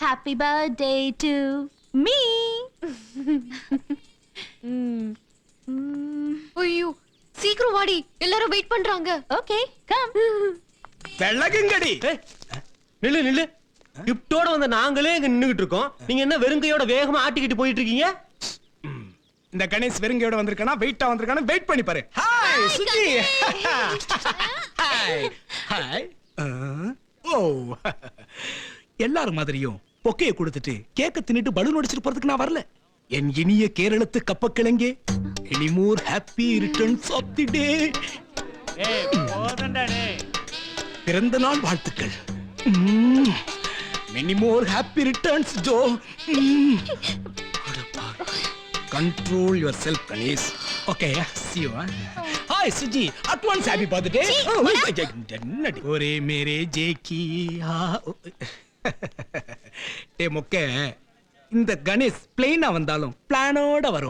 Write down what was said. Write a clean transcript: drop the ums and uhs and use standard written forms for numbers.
Happy birthday to me. ஐயோ சீக்கிரம் வாடி, எல்லாரும் வெயிட் பண்றாங்க. Okay, come. வெள்ளகங்கடி. நில்லு நில்லு. கிஃப்டோட வந்த நாங்களே இங்க நின்னுகிட்டு இருக்கோம். நீங்க என்ன வெறுங்கையோட வேகமா ஆட்டிக்கிட்டு போயிட்டு இருக்கீங்க? இந்த கணேஷ் வெறுங்கையோட வந்திருக்கானா வெயிட்டா வந்திருக்கானா வெயிட் பண்ணி பாரு. ஹாய் சுஜி. Hi hi. ஓ எல்லாரும் மாதிரியும் பொக்கைய கொடுத்துட்டு கேக்க தின்னுட்டு பலூன் அடிச்சிட்டு போறதுக்கு நான் வரல. என் இனிய கேரளத்து கப்பக்கிழங்கே, many more happy returns of the day. பிறந்த நாள் வாழ்த்துக்கள். Many more happy returns Jo. Control yourself, Ganesh. Okay, see you. Hi, Suji. Advance happy birthday. ஒரே மேரே ஜேக்கி. ஏ மொக்க, இந்த கணேஷ் பிளெயினா வந்தாலும் பிளானோட வரும்.